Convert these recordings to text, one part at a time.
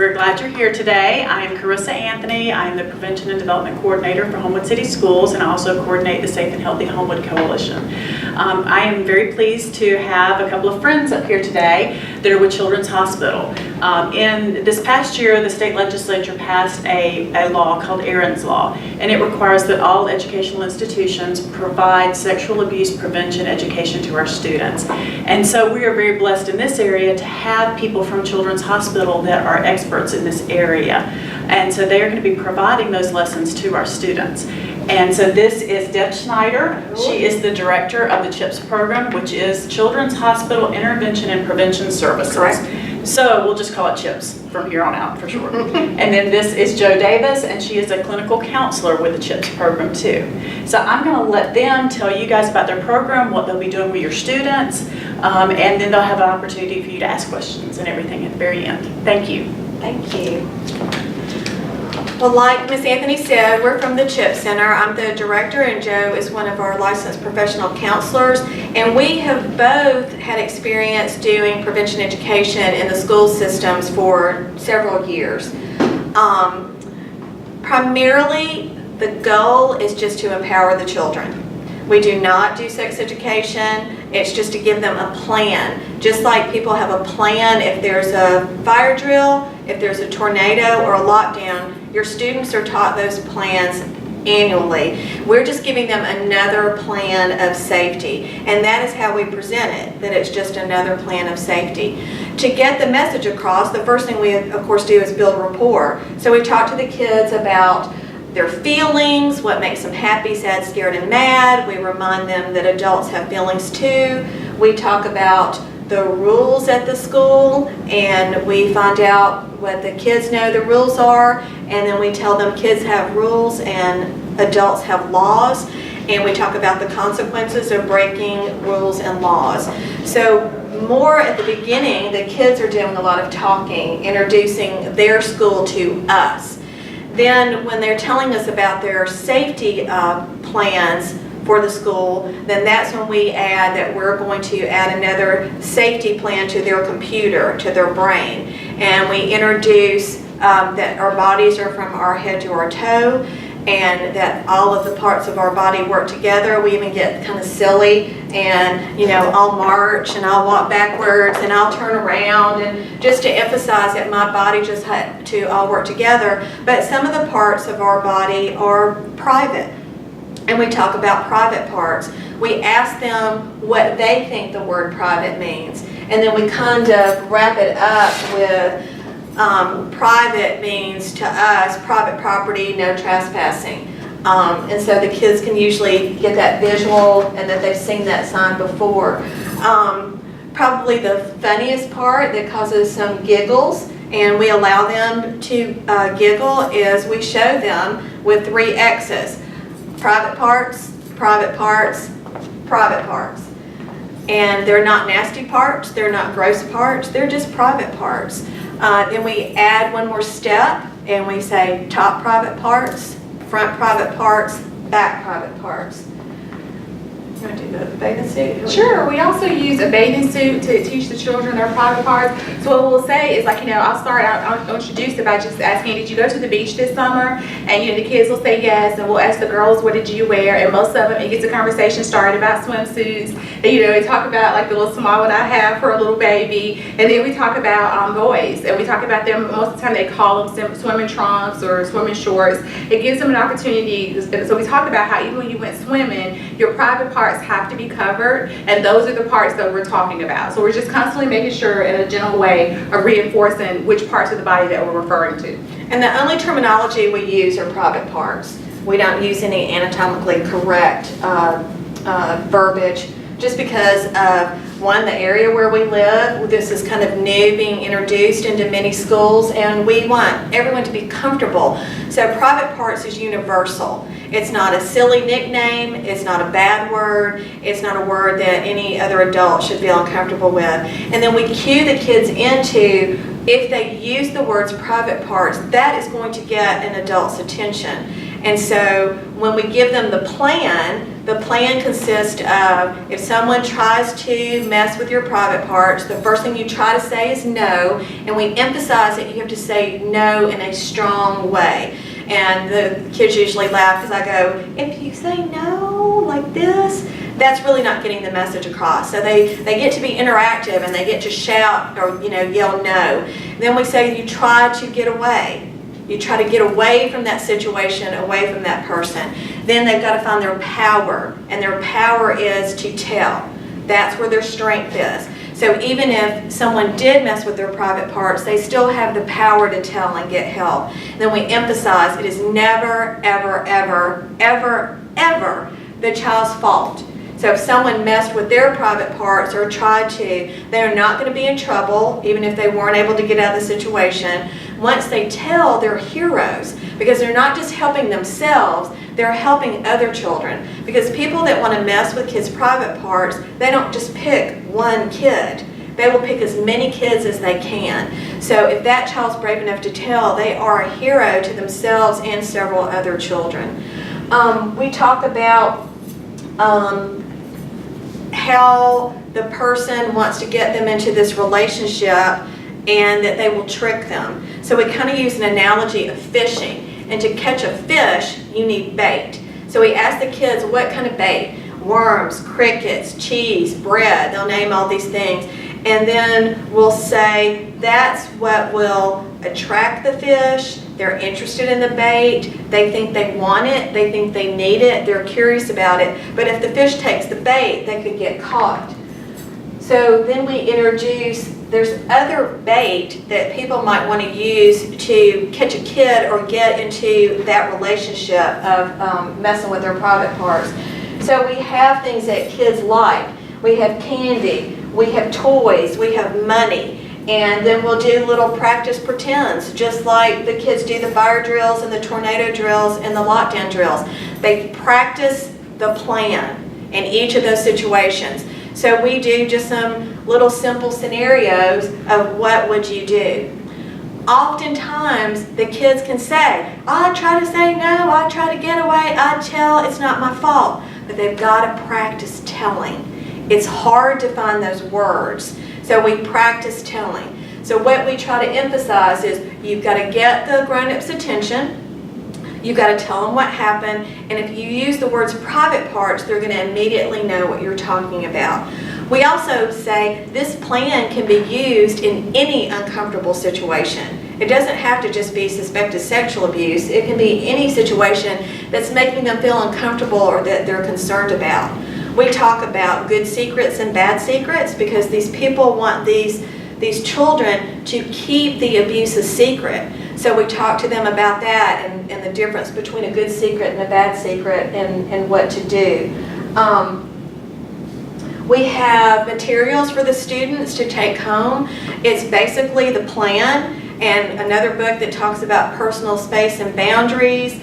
We're glad you're here today. I am Carissa Anthony. I am the Prevention and Development Coordinator for Homewood City Schools, and I also coordinate the Safe and Healthy Homewood Coalition. I am very pleased to have a couple of friends up here today that are with Children's Hospital. In this past year, the state legislature passed a law called Aaron's Law, and it requires that all educational institutions provide sexual abuse prevention education to our students. And so we are very blessed in this area to have people from Children's Hospital that are experts in this area. And so they are going to be providing those lessons to our students. And so this is Deb Schneider. She is the director of the CHIPS program, which is Children's Hospital Intervention and Prevention Services. Correct. So we'll just call it CHIPS from here on out for sure. And then this is Jo Davis, and she is a clinical counselor with the CHIPS program too. So I'm going to let them tell you guys about their program, what they'll be doing with your students, and then they'll have an opportunity for you to ask questions and everything at the very end. Thank you. Thank you. Well, like Ms. Anthony said, we're from the CHIPS Center. I'm the director, and Jo is one of our licensed professional counselors. And we have both had experience doing prevention education in the school systems for several years. Primarily, the goal is just to empower the children. We do not do sex education. It's just to give them a plan. Just like people have a plan if there's a fire drill, if there's a tornado or a lockdown, your students are taught those plans annually. We're just giving them another plan of safety, and that is how we present it, that it's just another plan of safety. To get the message across, the first thing we of course do is build rapport. So we talk to the kids about their feelings, what makes them happy, sad, scared, and mad. We remind them that adults have feelings too. We talk about the rules at the school, and we find out what the kids know the rules are, and then we tell them kids have rules and adults have laws, and we talk about the consequences of breaking rules and laws. So more at the beginning, the kids are doing a lot of talking, introducing their school to us. Then when they're telling us about their safety plans for the school, then that's when we add that we're going to add another safety plan to their computer, to their brain. And we introduce that our bodies are from our head to our toe, and that all of the parts of our body work together. We even get kind of silly and, you know, I'll march and I'll walk backwards and I'll turn around, and just to emphasize that my body just had to all work together. But some of the parts of our body are private, and we talk about private parts. We ask them what they think the word private means, and then we kind of wrap it up with private means to us private property, no trespassing. And so the kids can usually get that visual and that they've seen that sign before. Probably the funniest part that causes some giggles, and we allow them to giggle, is we show them with 3 X's. Private parts, private parts, private parts. And they're not nasty parts, they're not gross parts, they're just private parts. Then we add one more step, and we say top private parts, front private parts, back private parts. You want to do the bathing suit? Sure. We also use a bathing suit to teach the children their private parts. So what we'll say is, like, you know, I'll introduce it by just asking, did you go to the beach this summer? And, you know, the kids will say yes, and we'll ask the girls, what did you wear? And most of them, it gets a conversation started about swimsuits. And, you know, we talk about, like, the little small one I have for a little baby. And then we talk about boys. And we talk about them, most of the time they call them swimming trunks or swimming shorts. It gives them an opportunity. So we talk about how even when you went swimming, your private parts have to be covered, and those are the parts that we're talking about. So we're just constantly making sure in a gentle way of reinforcing which parts of the body that we're referring to. And the only terminology we use are private parts. We don't use any anatomically correct verbiage, just because of, one, the area where we live. This is kind of new, being introduced into many schools, and we want everyone to be comfortable. So private parts is universal. It's not a silly nickname, it's not a bad word, it's not a word that any other adult should feel uncomfortable with. And then we cue the kids into, if they use the words private parts, that is going to get an adult's attention. And so when we give them the plan consists of, if someone tries to mess with your private parts, the first thing you try to say is no, and we emphasize that you have to say no in a strong way. And the kids usually laugh because I go, if you say no like this, that's really not getting the message across. So they get to be interactive and they get to shout or yell no. Then we say you try to get away. You try to get away from that situation, away from that person. Then they've got to find their power, and their power is to tell. That's where their strength is. So even if someone did mess with their private parts, they still have the power to tell and get help. Then we emphasize it is never, ever, ever, ever, ever the child's fault. So if someone messed with their private parts or tried to, they're not going to be in trouble, even if they weren't able to get out of the situation. Once they tell, they're heroes, because they're not just helping themselves, they're helping other children. Because people that want to mess with kids' private parts, they don't just pick one kid. They will pick as many kids as they can. So if that child's brave enough to tell, they are a hero to themselves and several other children. We talk about how the person wants to get them into this relationship and that they will trick them. So we kind of use an analogy of fishing. And to catch a fish, you need bait. So we ask the kids, what kind of bait? Worms, crickets, cheese, bread. They'll name all these things. And then we'll say, that's what will attract the fish. They're interested in the bait. They think they want it. They think they need it. They're curious about it. But if the fish takes the bait, they could get caught. So then we introduce, there's other bait that people might want to use to catch a kid or get into that relationship of messing with their private parts. So we have things that kids like. We have candy, we have toys, we have money. And then we'll do little practice pretends, just like the kids do the fire drills and the tornado drills and the lockdown drills. They practice the plan in each of those situations. So we do just some little simple scenarios of what would you do. Oftentimes the kids can say, I try to say no, I try to get away, I tell, it's not my fault. But they've got to practice telling. It's hard to find those words. So we practice telling. So what we try to emphasize is you've got to get the grown-up's attention. You've got to tell them what happened. And if you use the words private parts, they're going to immediately know what you're talking about. We also say this plan can be used in any uncomfortable situation. It doesn't have to just be suspected sexual abuse. It can be any situation that's making them feel uncomfortable or that they're concerned about. We talk about good secrets and bad secrets because these people want these children to keep the abuse a secret. So we talk to them about that and the difference between a good secret and a bad secret and what to do. We have materials for the students to take home. It's basically the plan and another book that talks about personal space and boundaries,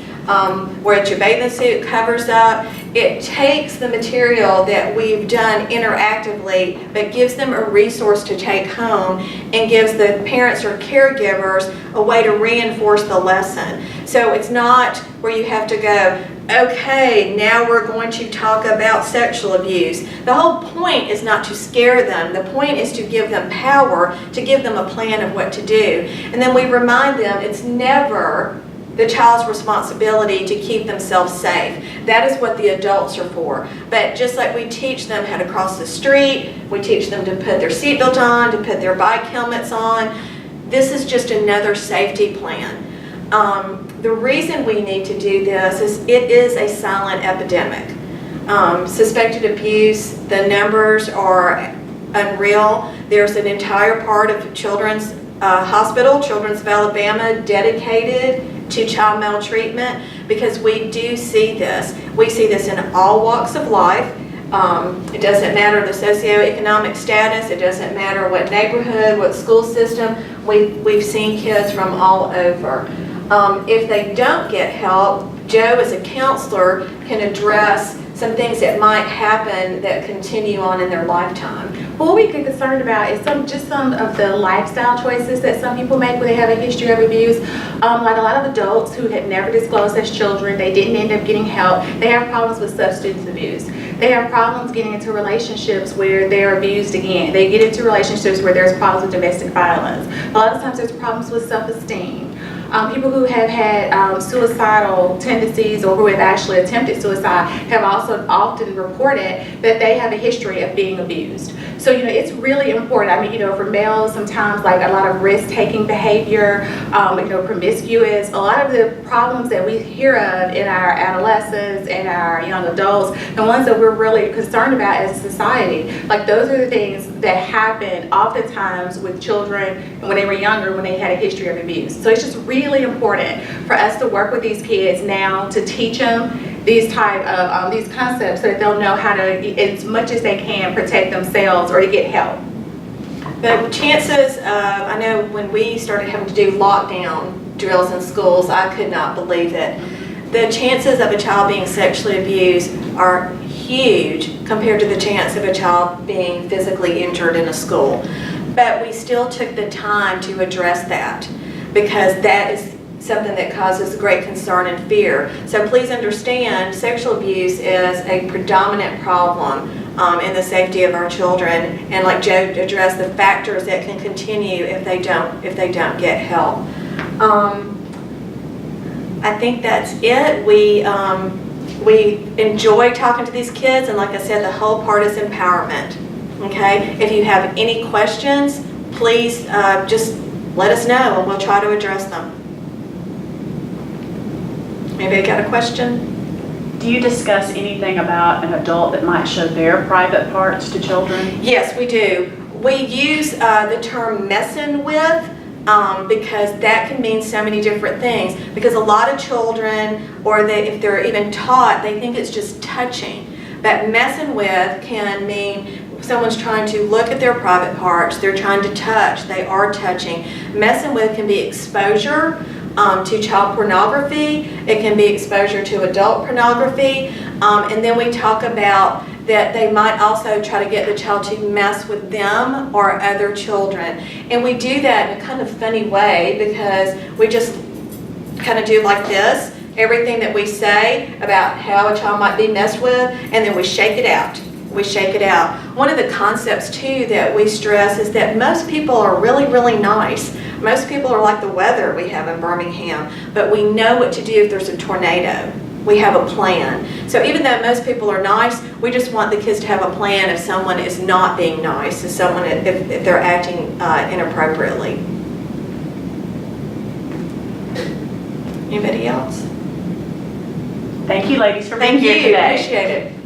where your bathing suit covers up. It takes the material that we've done interactively, but gives them a resource to take home and gives the parents or caregivers a way to reinforce the lesson. So it's not where you have to go, okay, now we're going to talk about sexual abuse. The whole point is not to scare them. The point is to give them power, to give them a plan of what to do. And then we remind them it's never the child's responsibility to keep themselves safe. That is what the adults are for. But just like we teach them how to cross the street, we teach them to put their seatbelt on, to put their bike helmets on, this is just another safety plan. The reason we need to do this is it is a silent epidemic. Suspected abuse, the numbers are unreal. There's an entire part of Children's Hospital, Children's of Alabama, dedicated to child maltreatment because we do see this. We see this in all walks of life. It doesn't matter the socioeconomic status, it doesn't matter what neighborhood, what school system, we've seen kids from all over. If they don't get help, Joe as a counselor can address some things that might happen that continue on in their lifetime. But what we get concerned about is some of the lifestyle choices that some people make when they have a history of abuse. Like a lot of adults who had never disclosed as children, they didn't end up getting help. They have problems with substance abuse. They have problems getting into relationships where they're abused again. They get into relationships where there's problems with domestic violence. A lot of times there's problems with self-esteem. People who have had suicidal tendencies or who have actually attempted suicide have also often reported that they have a history of being abused. So, it's really important. I mean, for males, sometimes like a lot of risk-taking behavior, promiscuous, a lot of the problems that we hear of in our adolescents and our young adults, the ones that we're really concerned about as a society, like those are the things that happen oftentimes with children when they were younger, when they had a history of abuse. So it's just really important for us to work with these kids now to teach them these type of these concepts so that they'll know how to, as much as they can, protect themselves or to get help. The chances of, I know when we started having to do lockdown drills in schools, I could not believe it. The chances of a child being sexually abused are huge compared to the chance of a child being physically injured in a school. But we still took the time to address that because that is something that causes great concern and fear. So please understand, sexual abuse is a predominant problem in the safety of our children, and like Joe addressed, the factors that can continue if they don't get help. I think that's it. We enjoy talking to these kids, and like I said, the whole part is empowerment. Okay, if you have any questions, please just let us know and we'll try to address them. Maybe I got a question? Do you discuss anything about an adult that might show their private parts to children? Yes, we do. We use the term messing with because that can mean so many different things. Because a lot of children, or if they're even taught, they think it's just touching. But messing with can mean someone's trying to look at their private parts, they're trying to touch, they are touching. Messing with can be exposure to child pornography, it can be exposure to adult pornography, and then we talk about that they might also try to get the child to mess with them or other children. And we do that in a kind of funny way because we just kind of do like this, everything that we say about how a child might be messed with, and then we shake it out. We shake it out. One of the concepts too that we stress is that most people are really, really nice. Most people are like the weather we have in Birmingham, but we know what to do if there's a tornado. We have a plan. So even though most people are nice, we just want the kids to have a plan if someone is not being nice, if they're acting inappropriately. Anybody else? Thank you, ladies, for being here today. Thank you. Appreciate it.